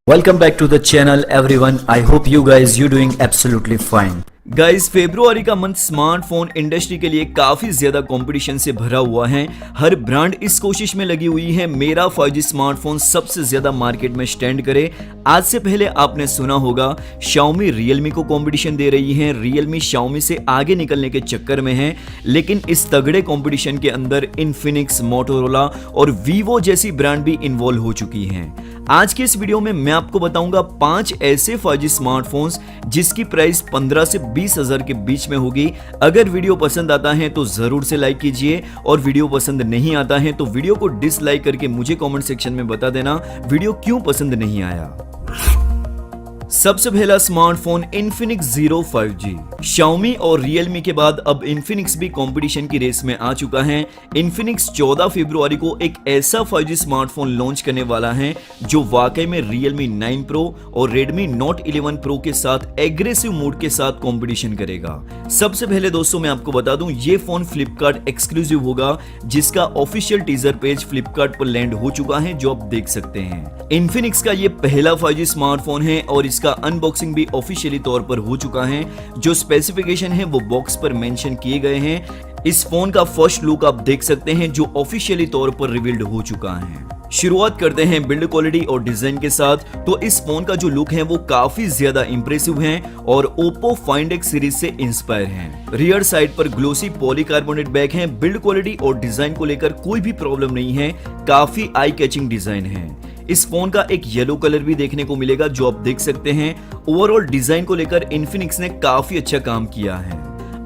Welcome back to the channel everyone. I hope you guys you doing absolutely fine. Guys February का month smartphone industry के लिए काफी ज्यादा competition से भरा हुआ है। हर ब्रांड इस कोशिश में लगी हुई है मेरा 5G स्मार्टफोन सबसे ज्यादा मार्केट में स्टैंड करे। आज से पहले आपने सुना होगा Xiaomi Realme को कंपटीशन दे रही है, Realme Xiaomi से आगे निकलने के चक्कर में है, लेकिन इस तगड़े कंपटीशन के अंदर Infinix, Motorola और Vivo जैसी ब्रांड भी इन्वॉल्व हो चुकी हैं। आज के इस वीडियो में मैं आपको बताऊंगा 5 ऐसे 5G स्मार्टफोन्स जिसकी प्राइस 15 से 20 हजार के बीच में होगी। अगर वीडियो पसंद आता है तो जरूर से लाइक कीजिए और वीडियो पसंद नहीं आता है तो वीडियो को डिसलाइक करके मुझे कमेंट सेक्शन में बता देना वीडियो क्यों पसंद नहीं आया। सबसे पहला smartphone Infinix Zero 5G। Xiaomi और Realme के बाद अब Infinix भी कंपटीशन की रेस में आ चुका है। Infinix 14 फरवरी को एक ऐसा 5G स्मार्टफोन लॉन्च करने वाला है जो वाकई में Realme 9 Pro और Redmi Note 11 Pro के साथ एग्रेसिव मूड के साथ कंपटीशन करेगा। सबसे पहले दोस्तों मैं आपको बता दूं ये फोन Flipkart एक्सक्लूसिव होगा, जिसका ऑफिशियल टीजर पेज Flipkart पर लैंड हो चुका है जो आप देख सकते हैं। Infinix का ये पहला 5G स्मार्टफोन है और इसका अनबॉक्सिंग भी ऑफिशियली तौर पर हो चुका है। जो स्पेसिफिकेशन है वो बॉक्स पर मेंशन किए गए हैं। इस फोन का फर्स्ट लुक आप देख सकते हैं जो ऑफिशियली तौर पर रिवील्ड हो चुका है। शुरुआत करते हैं बिल्ड क्वालिटी और डिजाइन के साथ। तो इस फोन का जो लुक है वो काफी ज्यादा इंप्रेसिव है और Oppo Find X सीरीज से इंस्पायर है। रियर साइड पर ग्लोसी पॉलीकार्बोनेट बैक है। बिल्ड क्वालिटी और डिजाइन को लेकर कोई भी प्रॉब्लम नहीं है, काफी आई कैचिंग डिजाइन है। इस फोन का एक येलो कलर भी देखने को मिलेगा जो आप देख सकते हैं। ओवरऑल डिजाइन को लेकर Infinix ने काफी अच्छा काम किया है।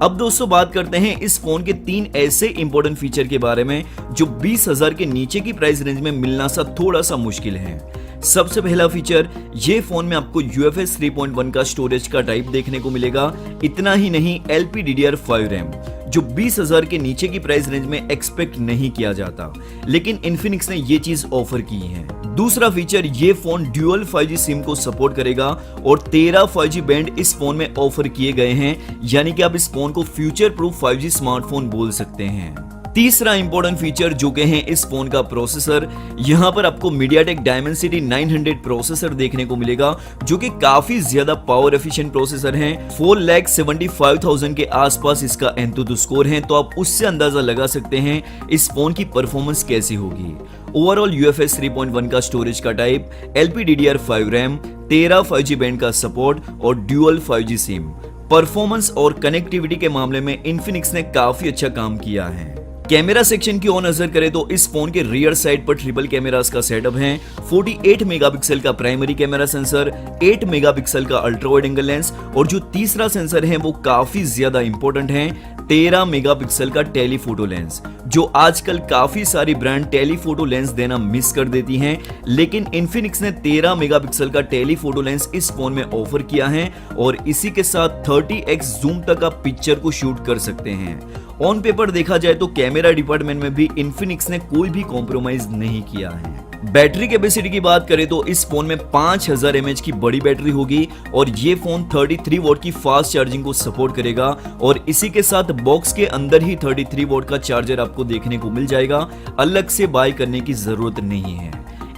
अब दोस्तों बात करते हैं इस फोन के 3 ऐसे इंपॉर्टेंट फीचर के बारे में जो 20 हजार के नीचे की प्राइस रेंज में मिलना सा थोड़ा सा मुश्किल है। सबसे पहला फीचर, ये फोन में आपको UFS 3.1 का स्टोरेज का टाइप देखने को मिलेगा। इतना ही नहीं, LPDDR5 रैम जो 20 हजार के नीचे की प्राइस रेंज में एक्सपेक्ट नहीं किया जाता, लेकिन Infinix ने ये चीज ऑफर की है। दूसरा फीचर, ये फोन ड्यूअल 5G सिम को सपोर्ट करेगा और 13 5G बैंड इस फोन में ऑफर किए गए हैं, यानी कि आप इस फोन को फ्यूचर प्रूफ 5G स्मार्टफोन बोल सकते हैं। तीसरा इंपॉर्टेंट फीचर जो कि है इस फोन का प्रोसेसर, यहां पर आपको MediaTek Dimensity 900 प्रोसेसर देखने को मिलेगा जो कि काफी ज्यादा पावर एफिशिएंट प्रोसेसर है। 4,75,000 के आसपास इसका Antutu स्कोर है, तो आप उससे अंदाजा लगा सकते हैं इस फोन की परफॉर्मेंस कैसी होगी। ओवरऑल UFS 3.1 का स्टोरेज का type, LPDDR5 RAM, 13 5G band का सपोर्ट और ड्यूअल 5G सिम। परफॉर्मेंस और कनेक्टिविटी के मामले में Infinix ने काफी अच्छा काम किया है। कैमरा सेक्शन की ओर नजर करें तो इस फोन के रियर साइड पर ट्रिपल कैमरास का सेटअप है। 48 मेगापिक्सल का प्राइमरी कैमरा सेंसर, 8 मेगापिक्सल का अल्ट्रा वाइड एंगल लेंस और जो तीसरा सेंसर है वो काफी ज्यादा इंपॉर्टेंट है, 13 मेगापिक्सल का टेलीफोटो लेंस, जो आजकल काफी सारी ब्रांड टेलीफोटो लेंस देना मिस कर देती हैं, लेकिन Infinix ने 13 मेगापिक्सल का टेलीफोटो लेंस इस फोन में ऑफर किया है और इसी के साथ 30x जूम तक आप पिक्चर को शूट कर सकते हैं। ऑन पेपर देखा जाए तो कैमरा डिपार्टमेंट में भी Infinix ने कोई भी कॉम्प्रोमाइज नहीं किया है। बैटरी कैपेसिटी की बात करें तो इस फोन में 5000 mAh की बड़ी बैटरी होगी और ये फोन 33 वॉट की फास्ट चार्जिंग को सपोर्ट करेगा और इसी के साथ बॉक्स के अंदर ही 33 वॉट का चार्जर आपको देखने को मिल जाएगा, अलग से बाय करने की जरूरत नहीं है।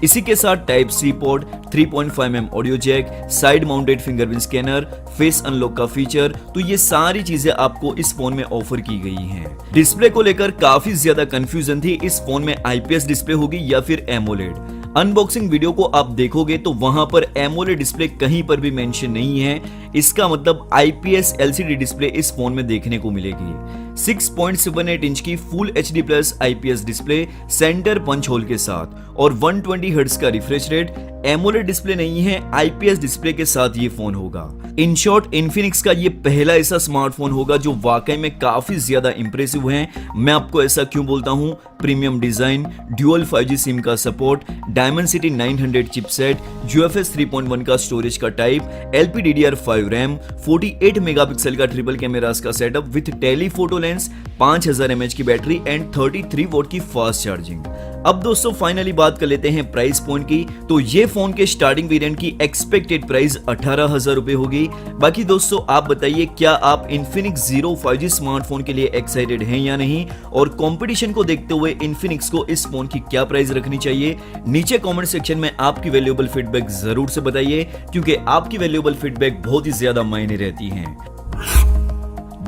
इसी के साथ type C port, 3.5mm audio jack, side mounted fingerprint scanner, face unlock का फीचर, तो ये सारी चीजें आपको इस फोन में ऑफर की गई हैं। डिस्प्ले को लेकर काफी ज्यादा कंफ्यूजन थी, इस फोन में IPS डिस्प्ले होगी या फिर AMOLED। अनबॉक्सिंग वीडियो को आप देखोगे तो वहां पर AMOLED डिस्प्ले कहीं पर भी मेंशन नहीं है, इसका मतलब IPS LCD डिस्प्ले इस फोन में देखने को मिलेगी। 6.78 इंच की full HD plus IPS display center punch hole के साथ और 120 हर्ट्ज का रिफ्रेश रेट। AMOLED डिस्प्ले नहीं है, IPS डिस्प्ले के साथ ये फोन होगा। इन शॉर्ट Infinix का ये पहला ऐसा स्मार्टफोन होगा जो वाकई में काफी ज्यादा इंप्रेसिव है। मैं आपको ऐसा क्यों बोलता हूं, premium design, dual 5G SIM का सपोर्ट, Dimensity 900 चिपसेट, UFS 3.1 का स्टोरेज का टाइप, LPDDR5 रैम, 48 मेगापिक्सल का ट्रिपल कैमरास का setup with telephoto lens, 5000 mAh की बैटरी एंड 33 वॉट की फास्ट चार्जिंग। अब दोस्तों फाइनली बात कर लेते हैं प्राइस पॉइंट की। तो ये फोन के स्टार्टिंग वेरिएंट की एक्सपेक्टेड प्राइस 18,000 रुपए होगी। बाकी दोस्तों आप बताइए, क्या आप इन्फिनिक्स Zero 5G स्मार्टफोन के लिए एक्साइटेड हैं या नहीं, और कंपटीशन को देखते हुए इन्फिनिक्स को इस फोन की क्या प्राइस रखनी चाहिए। नीचे कमेंट सेक्शन में आपकी वैल्यूएबल फीडबैक जरूर से बताइए, क्योंकि आपकी वैल्यूएबल फीडबैक बहुत ही ज्यादा मायने रहती है।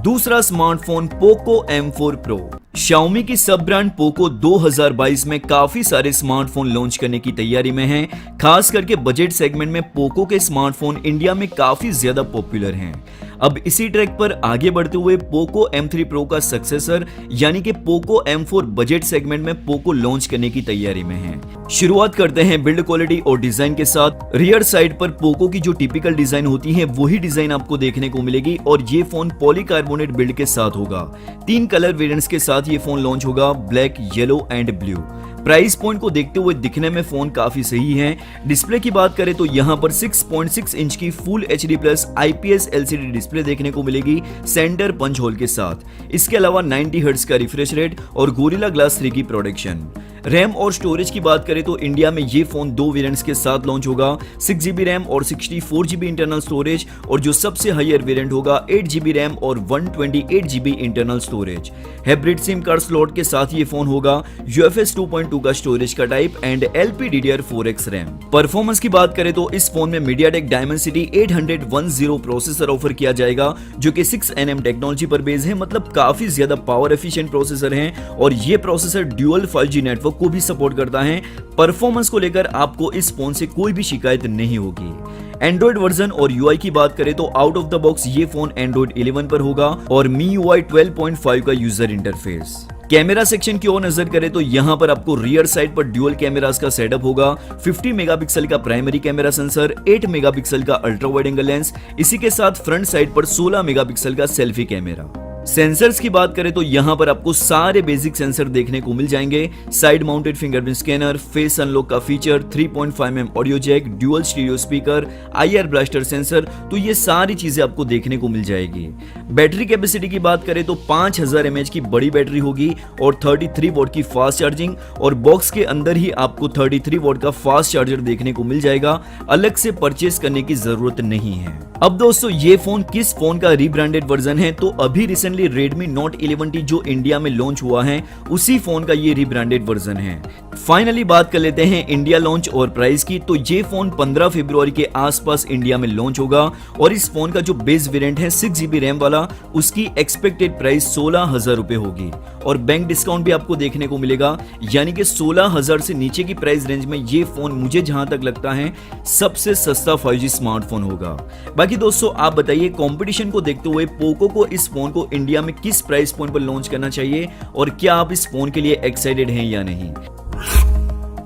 दूसरा smartphone Poco M4 Pro। Xiaomi की सब ब्रांड पोको 2022 में काफी सारे स्मार्टफोन लॉन्च करने की तैयारी में है। खास करके बजट सेगमेंट में पोको के स्मार्टफोन इंडिया में काफी ज्यादा पॉपुलर हैं। अब इसी ट्रैक पर आगे बढ़ते हुए पोको M3 Pro का सक्सेसर यानी कि पोको M4 बजट सेगमेंट में पोको लॉन्च करने की तैयारी में है। शुरुआत करते हैं बिल्ड क्वालिटी और डिजाइन के साथ। रियर साइड पर पोको की जो टिपिकल डिजाइन होती है वही डिजाइन आपको देखने को मिलेगी, और ये फोन पॉलीकार्बोनेट बिल्ड के साथ होगा। 3 कलर वेरिएंट्स के साथ ये फोन लॉन्च होगा, black, yellow and blue. Price point को देखते हुए दिखने में फोन काफी सही है। डिस्प्ले की बात करें तो यहाँ पर 6.6 इंच की full HD plus IPS LCD display देखने को मिलेगी सेंटर पंच होल के साथ। इसके अलावा 90 हर्ट्ज का रिफ्रेश रेट और गोरिल्ला ग्लास 3 की प्रोटेक्शन। रैम और स्टोरेज की बात करें तो इंडिया में ये फोन 2 वेरिएंट्स के साथ लॉन्च होगा, 6GB रैम और 64GB इंटरनल स्टोरेज, और जो सबसे हायर वेरिएंट होगा 8GB रैम और 128GB internal storage. Hybrid SIM card slot के साथ ये फोन होगा, UFS 2.2 का स्टोरेज का type and LPDDR4X RAM. Performance की बात करें तो इस फोन में MediaTek Dimensity 800 प्रोसेसर ऑफर किया जाएगा, जो कि 6nm टेक्नोलॉजी पर बेस है, मतलब काफी ज्यादा पावर एफिशिएंट प्रोसेसर है, और ये प्रोसेसर ड्यूअल 5G नेटवर्क को भी सपोर्ट करता है। परफॉर्मेंस को लेकर आपको इस फोन से कोई भी शिकायत नहीं होगी। एंड्रॉइड वर्जन और UI की बात करें तो आउट ऑफ द बॉक्स ये फोन एंड्रॉइड 11 पर होगा और MIUI 12.5 का यूजर इंटरफेस। कैमरा सेक्शन की ओर नजर करें तो यहाँ पर आपको रियर साइड पर ड्यूअल कैमरास का सेटअप होगा। 50 मेगापिक्सल का प्राइमरी कैमरा सेंसर, 8 मेगापिक्सल का अल्ट्रा वाइड एंगल लेंस, इसी के साथ फ्रंट साइड पर 16 मेगापिक्सल का सेल्फी कैमरा। सेंसर्स की बात करें तो यहाँ पर आपको सारे बेसिक सेंसर देखने को मिल जाएंगे। Side mounted fingerprint scanner, face unlock का feature, 3.5mm audio jack, dual stereo speaker, IR blaster sensor, तो ये सारी चीजें आपको देखने को मिल जाएगी। बैटरी कैपेसिटी की बात करें तो 5000 mAh की बड़ी बैटरी होगी और 33 वॉट की फास्ट चार्जिंग, और बॉक्स के अंदर ही आपको 33 वॉट का फास्ट चार्जर देखने को मिल जाएगा। अलग से परचेस करने की जरूरत नहीं है। अब दोस्तों ये फोन किस फोन का रीब्रांडेड वर्जन है, तो अभी रिसेंटली Redmi Note 11T जो इंडिया में लॉन्च हुआ है उसी फोन का ये रीब्रांडेड वर्जन है। फाइनली बात कर लेते हैं इंडिया लॉन्च और प्राइस की, तो ये फोन 15 फरवरी के आसपास इंडिया में लॉन्च होगा, और इस फोन का जो बेस वेरिएंट है 6GB रैम वाला, उसकी एक्सपेक्टेड प्राइस 16,000 रुपए होगी, और बैंक डिस्काउंट भी आपको देखने को मिलेगा, यानी कि 16,000 से नीचे की प्राइस रेंज में ये फोन मुझे जहां तक लगता है सबसे सस्ता 5G स्मार्टफोन होगा। बाकी दोस्तों आप बताइए, कंपटीशन को देखते हुए पोको को इस फोन को इंडिया में किस प्राइस पॉइंट पर लॉन्च करना चाहिए, और क्या आप इस फोन के लिए एक्साइटेड हैं या नहीं।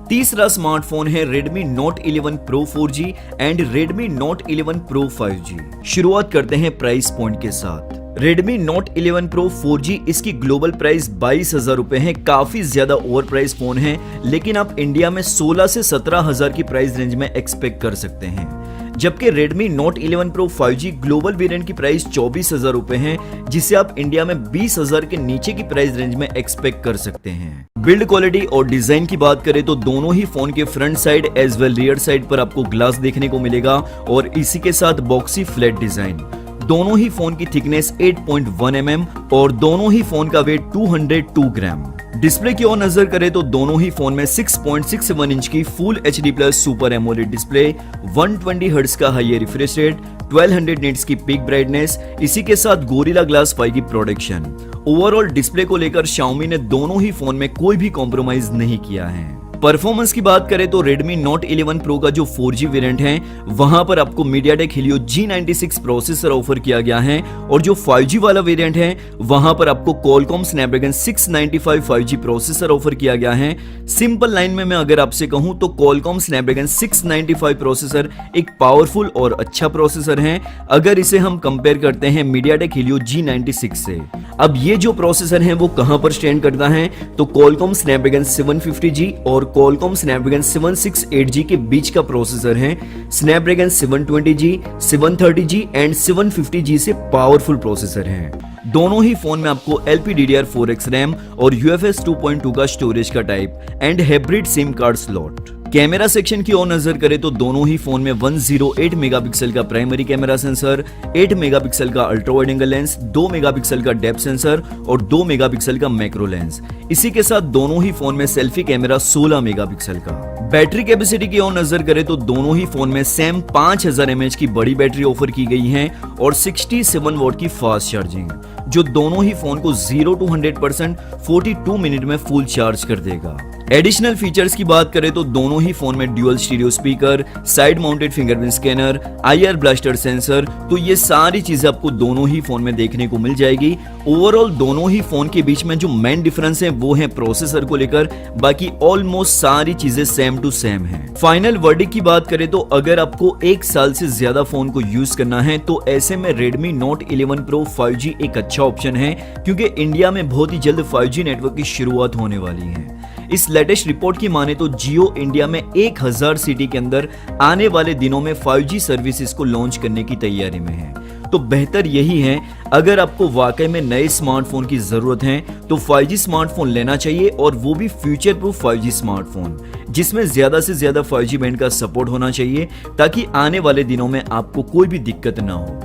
तीसरा स्मार्टफोन है Redmi Note 11 Pro 4G and Redmi Note 11 Pro 5G। शुरुआत करते हैं प्राइस पॉइंट के साथ। Redmi Note 11 Pro 4G इसकी ग्लोबल प्राइस 22,000 रुपए है, काफी ज्यादा ओवर प्राइस फोन है, लेकिन आप इंडिया में 16 से 17,000 की प्राइस रेंज में एक्सपेक्ट कर सकते हैं। जबकि Redmi Note 11 Pro 5G global variant की प्राइस 24,000 रुपए है, जिसे आप इंडिया में 20,000 के नीचे की प्राइस रेंज में एक्सपेक्ट कर सकते हैं। बिल्ड क्वालिटी और डिजाइन की बात करें तो दोनों ही फोन के front side as well rear side पर आपको ग्लास देखने को मिलेगा, और इसी के साथ बॉक्सी फ्लैट डिजाइन। दोनों ही फोन की थिकनेस 8.1 mm और दोनों ही फोन का वेट 202 ग्राम। डिस्प्ले की ओर नजर करें तो दोनों ही फोन में 6.61 इंच की full HD plus super AMOLED display, 120 hertz का हाई रिफ्रेश रेट, 1200 निट्स की पीक ब्राइटनेस, इसी के साथ गोरिल्ला ग्लास 5 की प्रोटेक्शन। ओवरऑल डिस्प्ले को लेकर Xiaomi ने दोनों ही फोन में कोई भी कॉम्प्रोमाइज नहीं किया है। परफॉर्मेंस की बात करें तो Redmi Note 11 Pro का जो 4G वेरिएंट है वहां पर आपको MediaTek Helio G96 processor offer किया गया है, और जो 5G वाला वेरिएंट है वहां पर आपको Qualcomm Snapdragon 695 5G processor offer किया गया है। सिंपल लाइन में मैं अगर आपसे कहूं तो Qualcomm Snapdragon 695 प्रोसेसर एक पावरफुल और अच्छा प्रोसेसर है अगर इसे हम कंपेयर करते हैं MediaTek Helio G96 से। अब ये जो प्रोसेसर है वो कहां पर स्टैंड करता है, तो Qualcomm Snapdragon 750G और Qualcomm Snapdragon 768G के बीच का प्रोसेसर है। Snapdragon 720G, 730G and 750G से पावरफुल प्रोसेसर हैं। दोनों ही फोन में आपको LPDDR4X रैम और UFS 2.2 का स्टोरेज का type and hybrid SIM card slot. Camera section की ओर नजर करें तो दोनों ही फोन में 108 मेगापिक्सल का प्राइमरी कैमरा सेंसर, 8 मेगापिक्सल का ultra wide angle lens, 2 megapixel का डेप्थ सेंसर और 2 मेगापिक्सल का मैक्रो लेंस। इसी के साथ दोनों ही फोन में सेल्फी कैमरा 16 मेगापिक्सल का। बैटरी कैपेसिटी की ओर नजर करें तो दोनों ही फोन में सेम 5000 mAh की बड़ी बैटरी ऑफर की गई है और 67 वॉट की फास्ट चार्जिंग, जो दोनों ही फोन को 0 to 100% 42 मिनट में फुल चार्ज कर देगा। एडिशनल फीचर्स की बात करें तो दोनों ही फोन में dual stereo speaker, side mounted fingerprint scanner, IR blaster sensor, तो ये सारी चीजें आपको दोनों ही फोन में देखने को मिल जाएगी। ओवरऑल दोनों ही फोन के बीच में जो मेन डिफरेंस है वो है प्रोसेसर को लेकर, बाकी ऑलमोस्ट सारी चीजें सेम टू सेम है। फाइनल वर्डिक्ट की बात करें तो अगर आपको 1 साल से ज्यादा फोन को यूज करना है तो ऐसे में Redmi Note 11 Pro 5G एक अच्छा ऑप्शन है, क्योंकि इंडिया में बहुत ही जल्द 5G नेटवर्क की शुरुआत होने वाली है। इस लेटेस्ट रिपोर्ट की माने तो जियो इंडिया में 1000 सिटी के अंदर आने वाले दिनों में 5G सर्विसेज को लॉन्च करने की तैयारी में है। तो बेहतर यही है, अगर आपको वाकई में नए स्मार्टफोन की जरूरत है तो 5G स्मार्टफोन लेना चाहिए, और वो भी फ्यूचर प्रूफ 5G स्मार्टफोन जिसमें ज्यादा से ज्यादा 5G बैंड का सपोर्ट होना चाहिए, ताकि आने वाले दिनों में आपको कोई भी दिक्कत ना हो।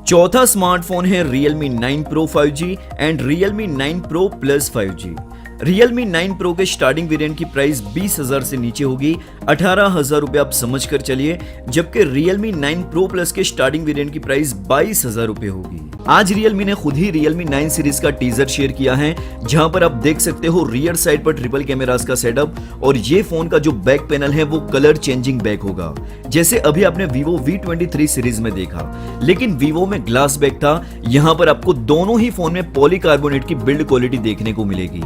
चौथा स्मार्टफोन है Realme 9 Pro 5G and Realme 9 Pro Plus 5G। Realme 9 Pro के स्टार्टिंग वेरिएंट की प्राइस 20,000 से नीचे होगी, 18,000 रुपए आप समझ कर चलिए, जबकि Realme 9 Pro Plus के स्टार्टिंग वेरिएंट की प्राइस 22,000 रुपए होगी। आज Realme ने खुद ही Realme 9 सीरीज का टीजर शेयर किया है, जहां पर आप देख सकते हो रियर साइड पर ट्रिपल कैमरास का सेटअप, और ये फोन का जो बैक पैनल है वो कलर चेंजिंग बैक होगा, जैसे अभी आपने Vivo V23 सीरीज में देखा। लेकिन Vivo में ग्लास बैक था, यहाँ पर आपको दोनों ही फोन में पॉलीकार्बोनेट की बिल्ड क्वालिटी देखने को मिलेगी।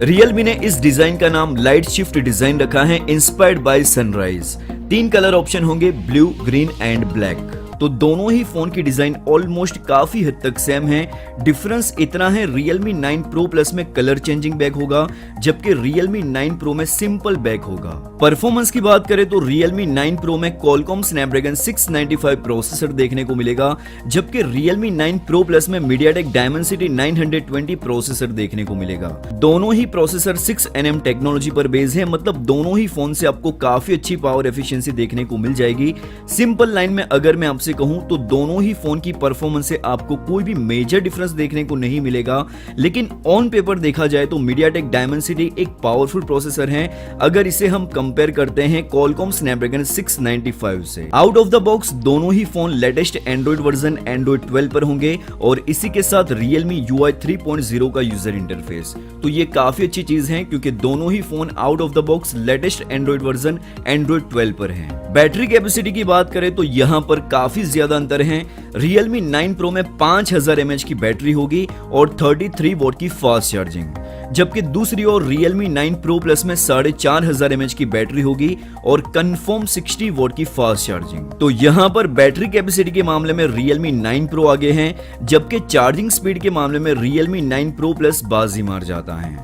Realme ने इस डिजाइन का नाम लाइट शिफ्ट डिजाइन रखा है, inspired by sunrise. 3 colour option होंगे, ब्लू, ग्रीन एंड ब्लैक। तो दोनों ही फोन की डिजाइन ऑलमोस्ट काफी हद तक सेम है। डिफरेंस इतना है, Realme 9 Pro Plus में कलर चेंजिंग बैक होगा, जबकि Realme 9 Pro में सिंपल बैक होगा। परफॉर्मेंस की बात करें तो Realme 9 Pro में Qualcomm Snapdragon 695 प्रोसेसर देखने को मिलेगा, जबकि Realme 9 Pro Plus में MediaTek Dimensity 920 प्रोसेसर देखने को मिलेगा। दोनों ही प्रोसेसर 6nm टेक्नोलॉजी पर बेस्ड है, मतलब दोनों ही फोन से आपको काफी अच्छी पावर एफिशिएंसी देखने को मिल जाएगी। सिंपल लाइन में अगर मैं आपसे कहूं तो दोनों ही फोन की परफॉर्मेंस से आपको कोई भी मेजर डिफरेंस देखने को नहीं मिलेगा, लेकिन ऑन पेपर देखा जाए तो MediaTek Dimensity एक पावरफुल प्रोसेसर है अगर इसे हम कंपेयर करते हैं Qualcomm Snapdragon 695 से। आउट ऑफ द बॉक्स दोनों ही phone latest Android version Android 12 पर होंगे, और इसी के साथ Realme UI 3.0 का यूजर इंटरफेस। तो ये काफी अच्छी चीज है, क्योंकि दोनों ही phone out of the box latest Android version Android 12 पर हैं। बैटरी कैपेसिटी की बात करें तो यहाँ पर काफी ज्यादा अंतर है। Realme 9 Pro में 5000 mAh की बैटरी होगी और 33 वॉट की फास्ट चार्जिंग, जबकि दूसरी ओर Realme 9 Pro Plus में 4500 mAh की बैटरी होगी और कंफर्म 60 वॉट की फास्ट चार्जिंग। तो यहाँ पर बैटरी कैपेसिटी के मामले में Realme 9 Pro आगे है, जबकि चार्जिंग स्पीड के मामले में Realme 9 Pro Plus बाजी मार जाता है।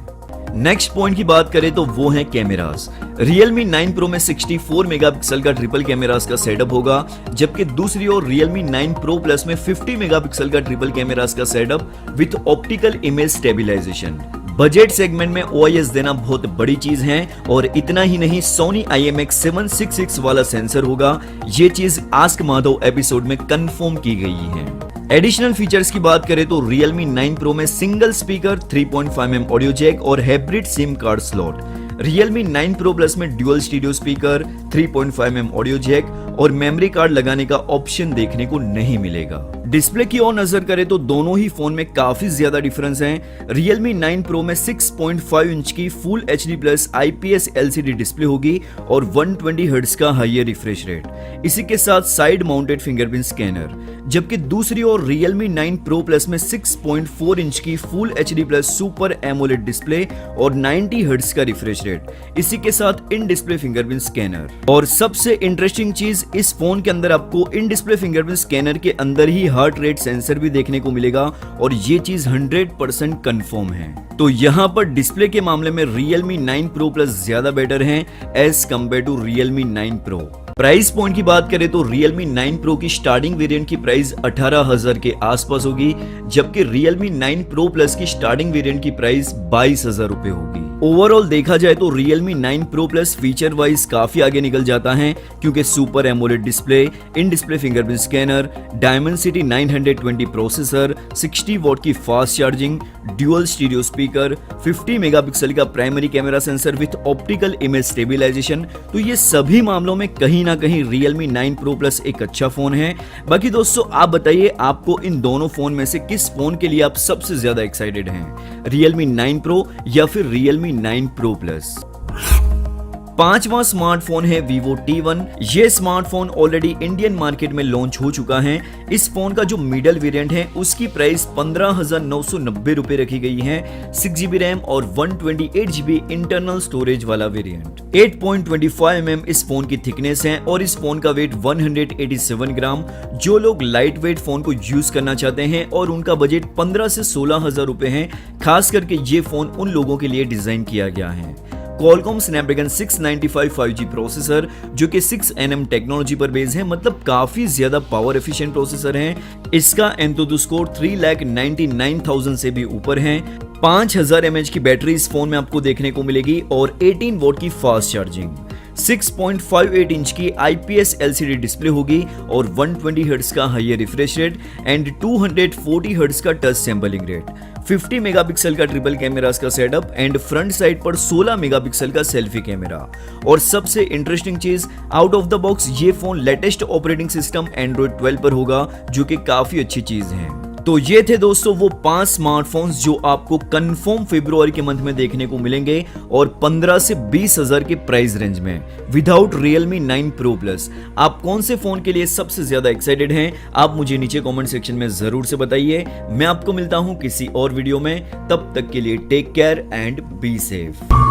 नेक्स्ट पॉइंट की बात करें तो वो है कैमरास। Realme 9 Pro में 64 मेगापिक्सल का ट्रिपल कैमरास का सेटअप होगा, जबकि दूसरी ओर Realme 9 Pro Plus में 50 मेगापिक्सल का ट्रिपल कैमरास का setup with optical image stabilization. Budget segment में OIS देना बहुत बड़ी चीज है, और इतना ही नहीं, Sony IMX766 वाला सेंसर होगा। ये चीज आस्क माधव एपिसोड में कंफर्म की गई है। एडिशनल फीचर्स की बात करें तो Realme 9 Pro में single speaker, 3.5mm audio jack और hybrid SIM card slot. Realme 9 Pro Plus में dual stereo speaker, 3.5mm audio jack और मेमोरी कार्ड लगाने का ऑप्शन देखने को नहीं मिलेगा। डिस्प्ले की ओर नजर करें तो दोनों ही फोन में काफी ज्यादा डिफरेंस है। Realme 9 Pro में 6.5 इंच की full HD plus IPS LCD display होगी और 120 हर्ट्ज का हायर रिफ्रेश रेट, इसी के साथ साइड माउंटेड फिंगरप्रिंट स्कैनर, जबकि दूसरी ओर Realme 9 Pro Plus में 6.4 इंच की full HD plus super AMOLED display और 90 हर्ट्ज का रिफ्रेश रेट, इसी के साथ इन डिस्प्ले फिंगरप्रिंट स्कैनर। और सबसे इंटरेस्टिंग चीज, इस फोन के अंदर आपको इन डिस्प्ले फिंगरप्रिंट स्कैनर के अंदर ही हार्ट रेट सेंसर भी देखने को मिलेगा, और ये चीज 100% कंफर्म है। तो यहाँ पर डिस्प्ले के मामले में Realme 9 Pro Plus ज्यादा बेटर है as compared to Realme 9 Pro। Price point की बात करें तो Realme 9 Pro की स्टार्टिंग वेरिएंट की प्राइस 18,000 के आसपास होगी, जबकि Realme 9 Pro Plus की स्टार्टिंग वेरिएंट की प्राइस 22,000 रुपए होगी। ओवरऑल देखा जाए तो Realme 9 Pro Plus feature wise काफी आगे निकल जाता है, क्योंकि super AMOLED display, in display fingerprint scanner, Dimensity 920 processor, 60 watt की fast charging, dual stereo speaker, 50 megapixel का primary camera sensor with optical image stabilisation, तो ये सभी मामलों में कहीं ना कहीं Realme 9 Pro Plus एक अच्छा फोन है। बाकी दोस्तों आप बताइए, आपको इन दोनों फोन में से किस फोन के लिए आप सबसे ज्यादा एक्साइटेड हैं, Realme 9 Pro या फिर Realme 9 Pro Plus। पांचवा स्मार्टफोन है Vivo T1। ये स्मार्टफोन ऑलरेडी इंडियन मार्केट में लॉन्च हो चुका है। इस फोन का जो मिडल वेरिएंट है उसकी प्राइस 15,990 रुपए रखी गई है। 6GB रैम और 128GB इंटरनल स्टोरेज वाला वेरिएंट। 8.25 mm इस फोन की थिकनेस है और इस फोन का वेट 187 ग्राम। जो लोग लाइट वेट फोन को यूज करना चाहते हैं और उनका बजट 15 से 16,000 रुपए है, खास करके ये फोन उन लोगों के लिए डिजाइन किया गया है। Qualcomm Snapdragon 695 5G प्रोसेसर जो कि 6nm टेक्नोलॉजी पर बेस्ड है, मतलब काफी ज्यादा पावर एफिशिएंट प्रोसेसर है। इसका Antutu स्कोर 3,99,000 से भी ऊपर है। 5000 mAh की बैटरी इस फोन में आपको देखने को मिलेगी और 18 वोल्ट की फास्ट चार्जिंग। 6.58 इंच की IPS LCD डिस्प्ले होगी और 120 हर्ट्ज का higher refresh rate and 240 hertz का टच सैंपलिंग रेट। 50 मेगापिक्सल का ट्रिपल कैमरास का सेटअप एंड फ्रंट साइड पर 16 मेगापिक्सल का सेल्फी कैमरा। और सबसे इंटरेस्टिंग चीज, आउट ऑफ द बॉक्स ये phone latest operating system Android 12 पर होगा, जो कि काफी अच्छी चीज है। तो ये थे दोस्तों वो 5 स्मार्टफोन्स जो आपको कंफर्म फरवरी के मंथ में देखने को मिलेंगे और 15 से 20,000 के प्राइस रेंज में विदाउट Realme 9 Pro Plus। आप कौन से फोन के लिए सबसे ज्यादा एक्साइटेड हैं, आप मुझे नीचे कमेंट सेक्शन में जरूर से बताइए। मैं आपको मिलता हूं किसी और वीडियो में, तब तक के लिए take care and be safe.